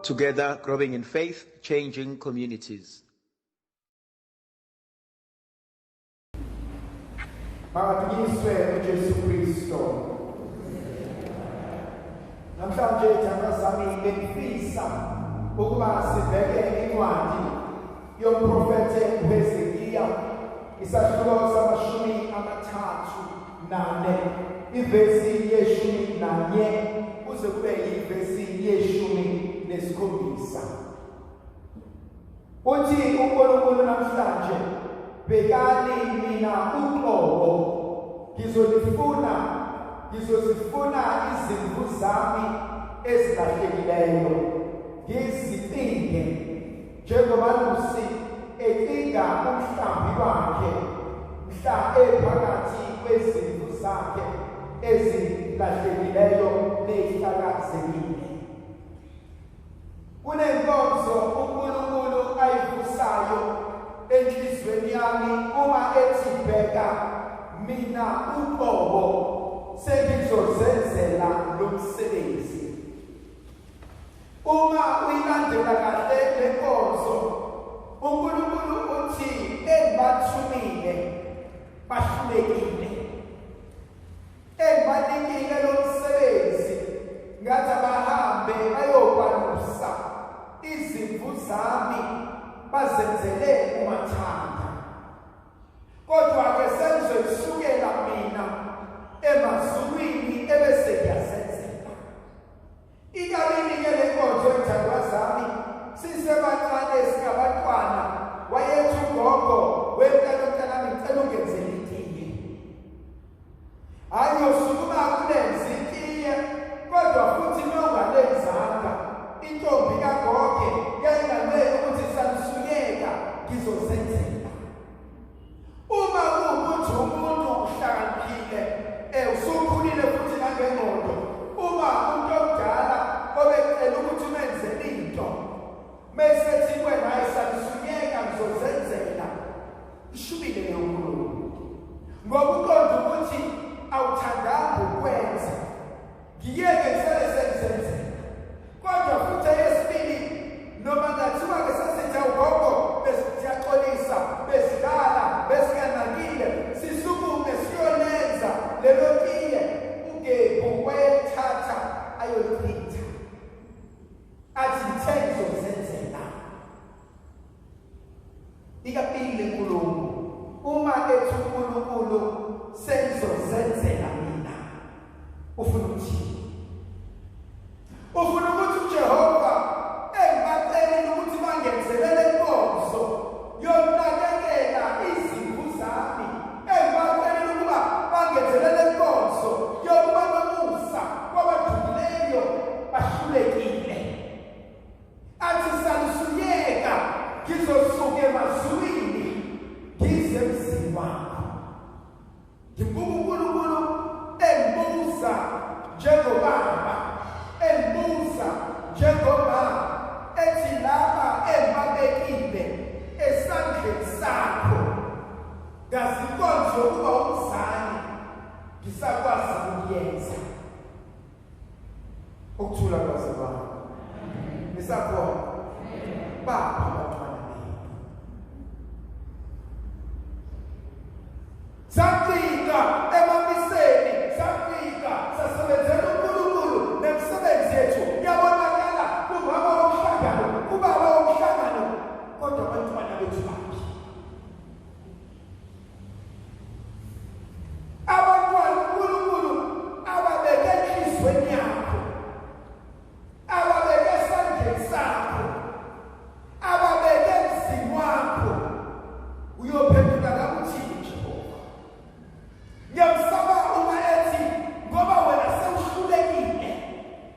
Together, growing in faith, changing communities. Makabingiswe uJesu Kristo. Namhlanje thakazami ngifisa ukuba sibheke incwadi yomprofete uHezekiya isahluko samashumi amathathu nane ivesi yeshumi nanye kuze kube yivesi yeshumi nesikhombisa. Uthi uNkulunkulu namhlanje bekani mina uqobo ngizozifuna izimvu zami ezilahlekileyo ngizipinge njengoba Lusi ecinga umhlambi wakhe mhla ephakathi kwezimvu zakhe ezilahlekileyo nezihlakazekile. Kunenkonzo uNkulunkulu ayivusayo enhlizweni yami uma ethi bheka mina uqobo sengizozenzela lo msebenzi. Uma uyilandela kahle le nkonzo uNkulunkulu uthi engibathumile bahlulekile, engibanikile lo msebenzi ngathi abahambe bayokwalusa izimvu zami bazenzele umathanda. Kodwa-ke sengizoyisukela mina emazulwini ebese ngiyasenzela. Ikalini-ke le nkonzo ethandwa zami sisebancane singabantwana wayethi ugogo wemntanami ngicela ungenzele itiye. Hhayi uyosukuma kulenza itiye kodwa futhi nongalenzanga intombi kagoge yayingamele ukuthi sanisukeka ngizozenzela. Uma kuwukuthi umuntu uhlakaniphile usukhulile futhi nangengqondo, uma umuntu omdala obecela ukuthi umenzele into mesethi wena sanisukeka ngizozenzela, ishubile leyo nkulumo ngoba uqonda ukuthi awuthandanga ukwenza ngiyeke sele senzenzela. Kodwa futhi eyesibili noma ngathiwa-ke sasithi ugogo besiyaxolisa besidlala besikanakile sisukume siyolenza lelo tiye uGebu wayethatha ayolichitha athi ngithe ngizozenzela. Ikapile nkulumo uma ethi uNkulunkulu sengizozenzela mina ufuna ukuthini? Ufuna ukuthi uJehova engibacelile ukuthi bangenzelele inkonzo yokunakekela izimvu zami, engibacelile ukuba bangenzelele inkonzo yokuba nomusa kwabadumileyo bahlulekile. Athi sanisukeka ngizosuka emazulwini ngize emzini wakho. Ngibuka uNkulunkulu engibuza njengobaba, engibuza njengoba ethi laba engibabekile esandleni sakho ngazinkonzo yokuba umzali ngisakwazi ukuyenza. Ukuthula kwaze baba ngisakhona bapha abantwana bethu. Safika emamiseni, safika sasebenzela uNkulunkulu nemisebenzi yethu yabonakala kumama womhlangano, kubaba womhlangano, kodwa abantwana bethu baphi? Abantwana uNkulunkulu ababeke enhlizweni yakho, ababeke esandleni sakho, ababeke emzini wakho, uyophendula kakuthini Jehova? Ngiyamsaba uma ethi ngoba wena sewuhlulekile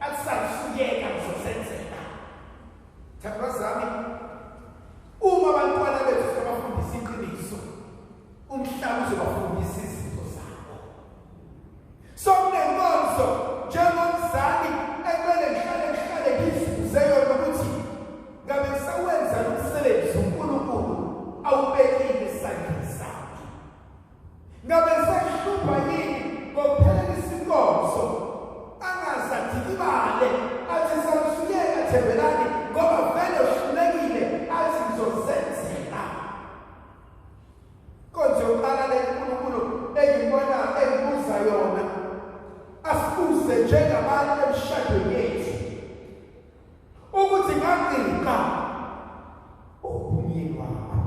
akusayisukeka ngizozenzela. Thandwa zami, uma abantwana bethu sabafundisa iqiniso, umhlaba uzobafundisa izinto zabo. So kunenkonzo njengomzali ekumele ngihlale ngizibuze yona ukuthi ngabe ngisawenza lo msebenzi uNkulunkulu awubekile esandleni sakhe. Ngabe ngisahlupha yini ngokuphelelisa inkonzo angasadikibale athi sanisukeka engathembelani ngoba vele uhlulekile athi ngizosenzela. Konje uqala le uNkulunkulu engibona engibuza yona asibuze njengabantu emshadweni yethu ukuthi ngaqinqa umyeni wakho.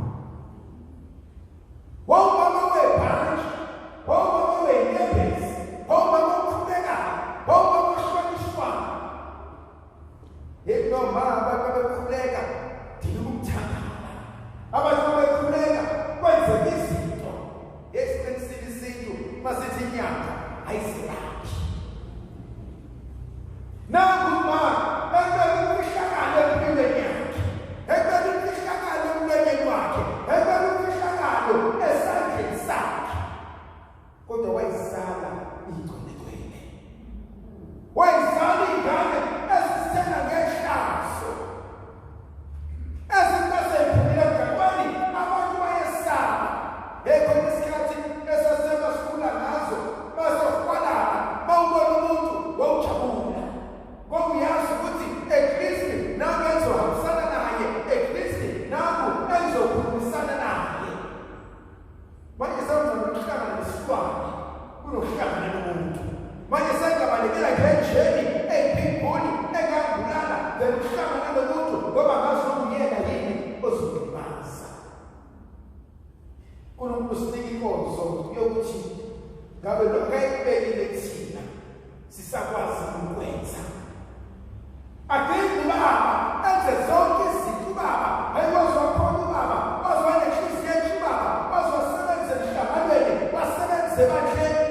Wawubaba webhanji, wawubaba wenyembezi, wawubaba okhulekayo, wawubaba ohlonishwayo. Yebo mama babekhuleka dina ukuthandana. Abantu bekhuleka kwenzeka izinto. Esiqinisile isintu masithi inyanga ayiselaphi. Nakuba ekubekufishakala empilweni yakhe, ekubekufishakala emlonyeni wakhe, ekubekufishakala esandleni sakhe, kodwa wayisala ingcwele. Wayisala ingane ezisithenga ngehlazo, ezingasephumile mnganwani, abantu bayesaba. Khona isikhathi esasebasifuna ngazo basokwalala, bawubona umuntu wawujabula. Ngokuyazi ukuthi eKristu nami enzohambisana naye, eKristu nami enzokhulumisana naye. Manje sewuzohlangana nesilwane kunokuhlangana nomuntu. Manje sengabalekela ngenjeni eyiphimbuli engangibulala bekuhlangana nomuntu ngoba ngazokuyena yini ozokulimaza. UNkulunkulu usinika inkonzo yokuthi ngabe lokhu ayekubekile thina sisakwazi ukwenza. Akekho ubaba enze zonke izinto ubaba, ayikwazi khona ubaba, wazwa nenhliziyo yakhe ubaba, wazosebenza emhlabalweni, wasebenza ebandleni.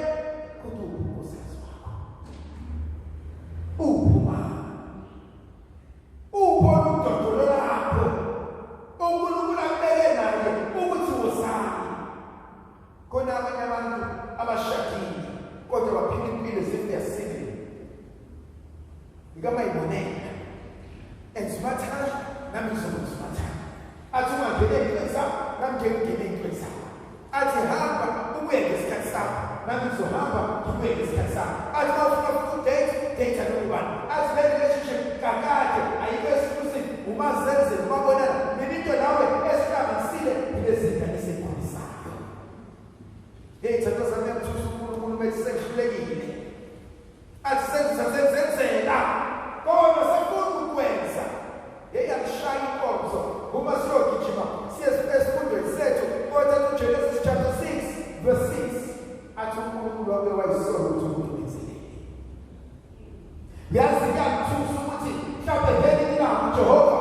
Kodwa uNkosikazi wakho uphuma ubona udodolo lakho uNkulunkulu akubeke naye ukuthi wosani. Khona abanye abantu abashadile kodwa baphila impilo zefeyasini ikamayibonela enzimathana nami ngizokuzimathana. Athi ungangene ey'ntweni zakho nami ngengene ey'ntweni zakho. Athi hamba ubuye ngesikhathi sakho nami ngizohamba ngibuye ngesikhathi sakho. Athi uma ufuna ukudate nobani. Athi le relationship kakade ayikho exclusive, umazenzele umabonana mina into nawe esihlanganisile ilezingane ezikholisayo. Thando zami yamthusa uNkulunkulu bethi sekuhlulekile. Athi senzela kodwa sefuna ukwenza. Yeyalishaya inkonzo uma siyogijima siye esifundweni sethu kodwa uGenesis chapter 6 verse 6 athi uNkulunkulu wabe wayisola ukuthi umuntu wenzile. Yazi ngiyakuthusa ukuthi mhlawumbe ngelinye ilanga uJehova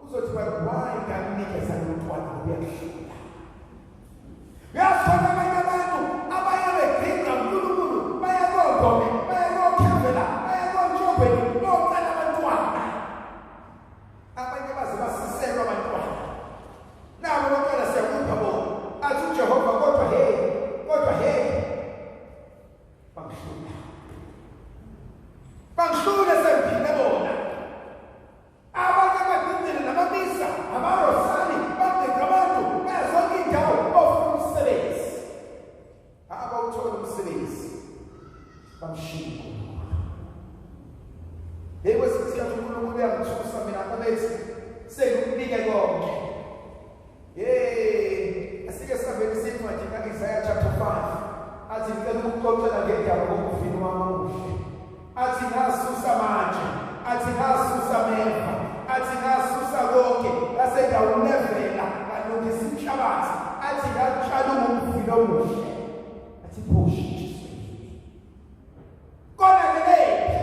uzothi why ngamnikeza lo mntwana uyakuhlula. Uyasona abanye abantu abaye begcinga uNkulunkulu bayabongome, bayabokhembela, bayabonjobeni, bocela abantwana. Abanye baze basiselwa abantwana. Nabo abantwana siyakupha bona. Athi uJehova kodwa hey. Bangihlule sengiphile bona. Abanye abagcindile namabisa, abarosali, bagcina abantu bezonke indawo ofuna umsebenzi. Abawuthola umsebenzi bamshiya uNkulunkulu. Kwesithi uNkulunkulu uyangithusa mina abethi sekunike konke. Asike sihambeni sincwadi kaIsaiah chapter 5. Athi ngicela ukuxoxela ngendaba ngokufika kwamuhle. Athi ngasusa manje, athi ngasusa meva, athi ngasusa konke lasengawulevela ngalungisa inhlabathi. Athi ngatshala umfilo omuhle. Athi phoshiswe. Kona ngelephi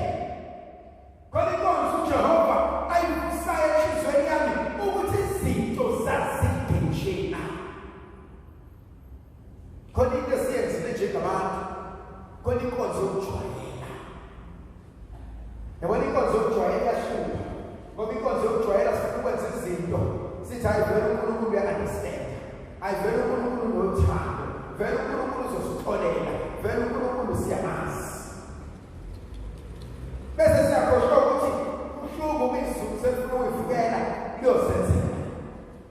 kodwa inkonzo uJehova ayivusayo enhliziyweni yami ukuthi izinto zazingenjena. Kodwa into esiyenzile njengabantu, kodwa inkonzo yokujwayela. Yabona inkonzo yokujwayela iyahluka. Ngoba inkonzo yokujwayela sifuna ukwenza izinto sithi hayi vele uNkulunkulu uya-understand, hayi vele uNkulunkulu unothando, vele uNkulunkulu uzositholela, vele uNkulunkulu siyamazi. Bese siyakhohlwa ukuthi uhlungu umizulu sefuna ukuyivukela liyosenzeka.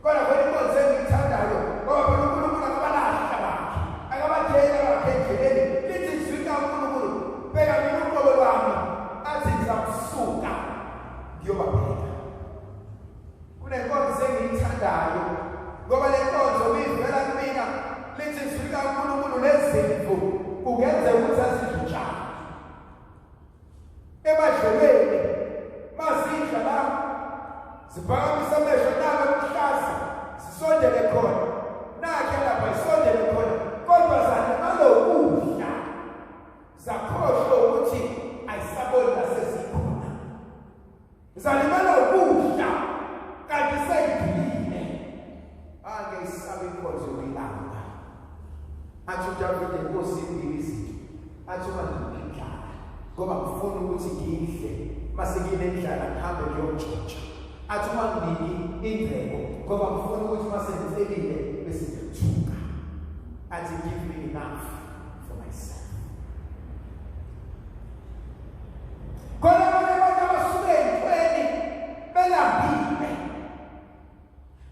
Kodwa vele inkonzo engiyithandayo ngoba phela uNkulunkulu akabalahla bakhe, akabatheli bakhe endleleni. Lithi zwika uNkulunkulu, bheka mina uqobo lwami, athi ngizakusuka ngiyoba Siphakamisa amehlo nabo ebuhlaza sisondele khona nakhe lapha isondele khona kodwa zalimala ukudla zakhohlwa ukuthi ayisaboni lasesikhona zalimala ukudla kanti seyiphilile ake isabe inkonzo yokulamba athi uDavide Nkosi izinto athi uma ngiphila ngoba ngifuna ukuthi ngidle mase nginendlala ngihambe ngiyotshontsha athi uma ngibiki indleko ngoba ngifuna ukuthi mase ngithelile bese ngiyathuka athi give me enough for myself khona abantu abasuke entweni belambile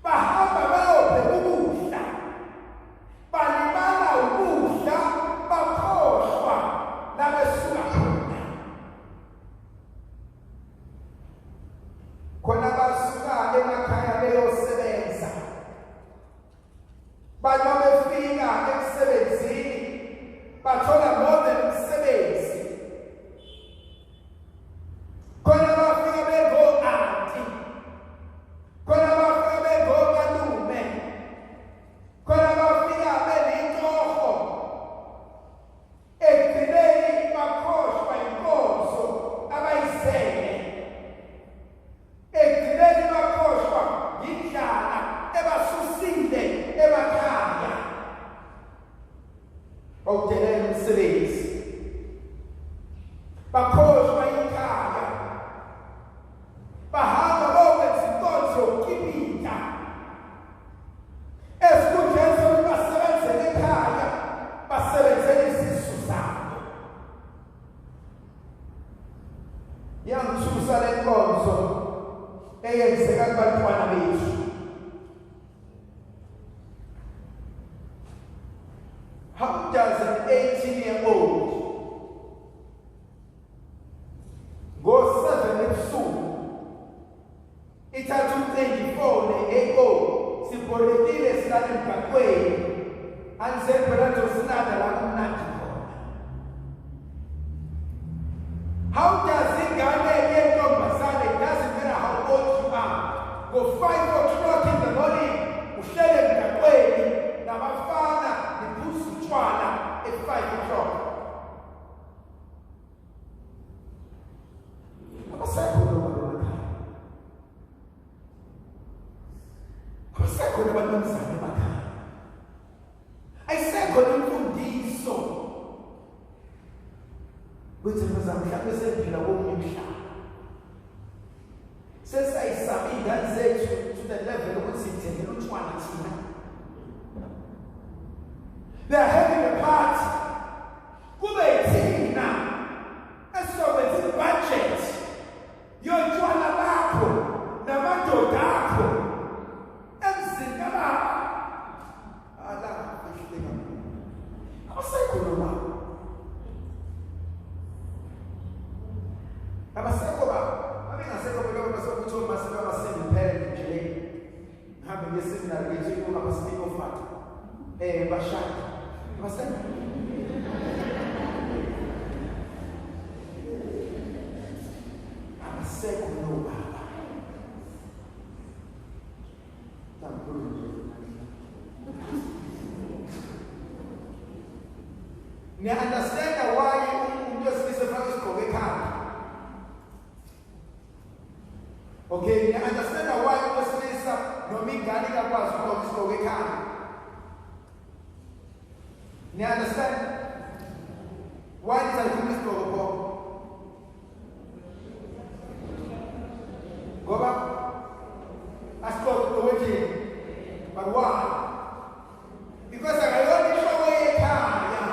bahamba bayobheka ukudla balimala ukudla bakhohlwa nabesuka khona basuka emakhaya beyosebenza bathi befika emsebenzini bathola more than umsebenzi khona bafika bengo-anti khona bafika bengomalume khona bafika benentoho ekugcineni bakhohlwa inkonzo abayisele ekugcineni bakhohlwa yindlala ebasusile emakhaya okudelela umsebenzi bakhohlwa ikhaya bahamba bokwenza inkonzo yokukipita esikhundleni sokuthi basebenzele ekhaya basebenzele izisu zabo yangithusa le nkonzo eyenzeka kubantwana bethu how does an 18-year-old ngo-7 ebusuku ithatha u-24 ne-AO sibolekile silale emgaqweni anisephela njosinanda la kumnandi khona how does ingane yentombazane doesn't matter how old you are ngo-5 o'clock in the morning uhlele emgaqweni nabafana niphuza utshwala at 5 o'clock abasekho nabantu emakhaya ayisekho nemfundiso kuthi mhlawumbe sephila komunye umhlaba sesayisaba iy'ngane zethu to the level ukuthi sithengele utshwala thina they are having a party kube yithina esizokwenza ibudget yotshwala bakho namadoda akho emzini kababa ala ehleka abasekho baba abasekho baba abengasekho baba basokuthi omasebe abasengiphele nje ngihambe ngeseminari ngithi uma speak of fact bashaka abasekho no baba ni understand why umuntu wesilisa efaka isigqoko ekhanda okay ni understand why wesilisa noma ingane ikakwazi ukugqoka isigqoko ekhanda ni understand why nizayifuna isigqoko ngoba asigqoke ukuthi but why because akayona inhloko yekhaya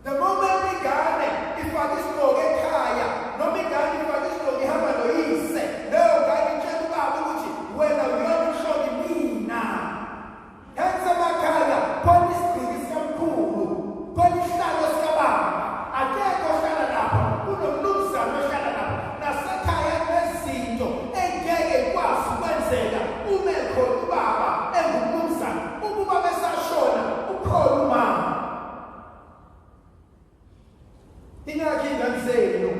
the moment ingane ifaka isigqoko ekhaya noma ingane ifaka isigqoko ihamba noyise leyo ngane itshela ubaba ukuthi wena uyona inhloko mina henze emakhaya khona isigqiki sikamkhulu khona isihlalo sikababa akekho ohlala lapha kunomnumzane ohlala lapha nasekhaya nezinto engeke ikwazi ukwenzeka uma ekhona ubaba engumnumzane ukuba besashona ukhona umama ingakho ingane zenu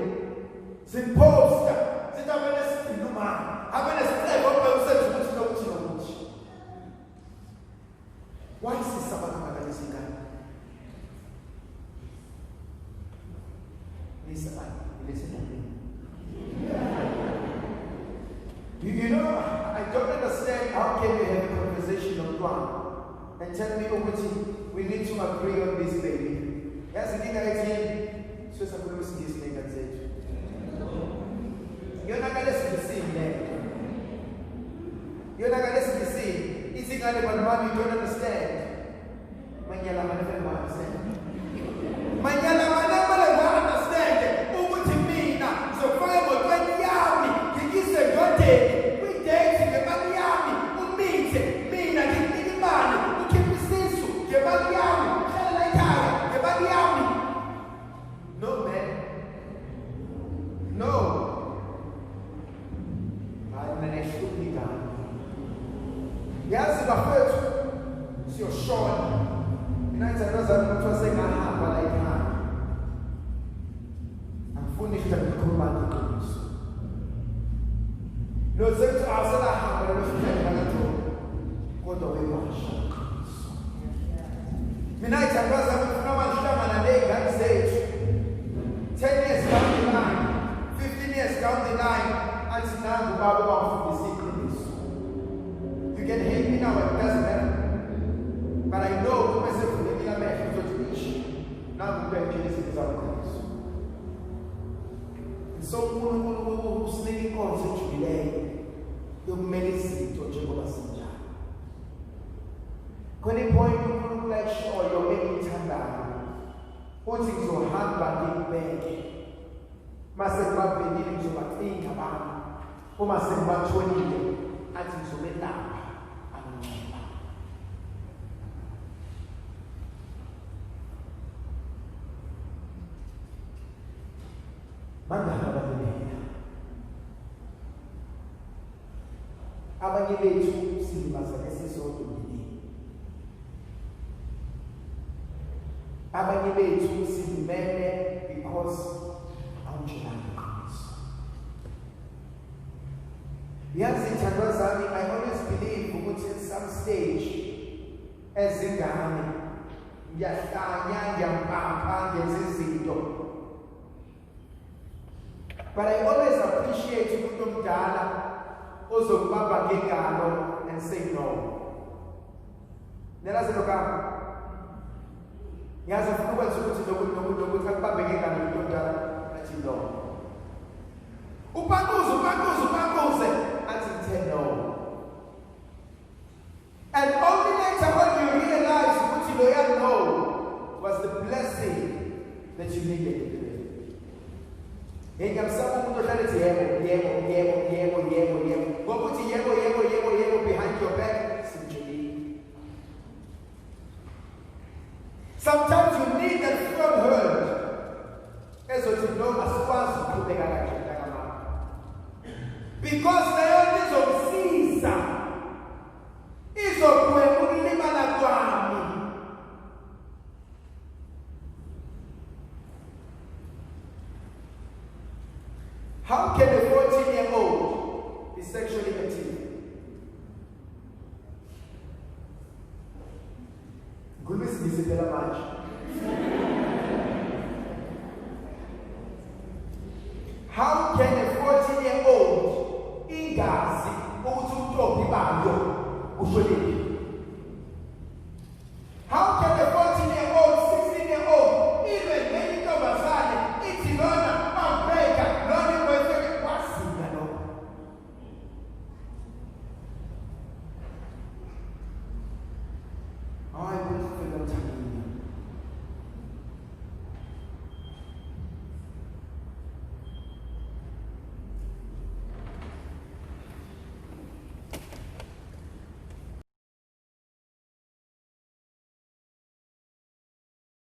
ziphosta zithi abene sidina umama abene You know, I don't understand how can we have a conversation of one and tell me, oh, we need to agree on this, baby. Yes, the thing I think, so I'm going to see this thing and say, you're not going to listen to see there. You're not going to listen to see. It's in the one you don't understand. Manyala manefel wa understand. Manyala manefel wa understand. Ubuthi mina survival 20 yami ngikise ngode kwidate ngemali yami umithe mina ngikini imali ukhipha isisu ngemali yami hlala ekhaya ngemali yami. No man. No. Hayi mina ngihluphi yazi bafethu siyoshona. Angifuni nje ukukhuluma ngeqiniso. Nozethu aselahamba lesihlelo ngathi kodwa webasha iqiniso. Mina ngithandaza ukufuna abahlangana nezingane zethu 10 years down the line, 15 years down the line, athi nangu baba bafundisa iqiniso. You can hate me now, it doesn't matter. But I know myself from the inner man to teach. Now we can change this out of this. And so who's living concept today, you medicine to Jehovah Sinja. When you point to look like sure you're making time down, putting your hand back in bed. Master Club beginning to about 8 about, or Master about 20 until to midnight. Abanye bethu silibazake sisodwa ngini. Abanye bethu silimele because awujilanga iqiniso. Yazi thandwa zami, I always believe ukuthi at some stage ezingane ngiyahlanya ngiyambamba ngenza izinto. But I always appreciate umuntu omdala ozokubamba ngengalo and say no. Nelazi lokho. Yazi ufuna ukwenza ukuthi nokuthi akubambe ngengalo umuntu omdala athi no. Upanguze athi no. And only later when you realize what you know was the blessing that you needed. Ingamsaba umuntu ohlala yebo. Ngokuthi yebo behind your back simply. Sometimes you need that firm word. Ezothi no asikwazi ukuqhubeka kanje mama. Because leyo izomsiza. Izogwema ukulimala kwami. How can a 14-year-old be sexually active? Goodness is a better match. How can a 14-year-old igazi ukuthi uTobi bayo ushonile?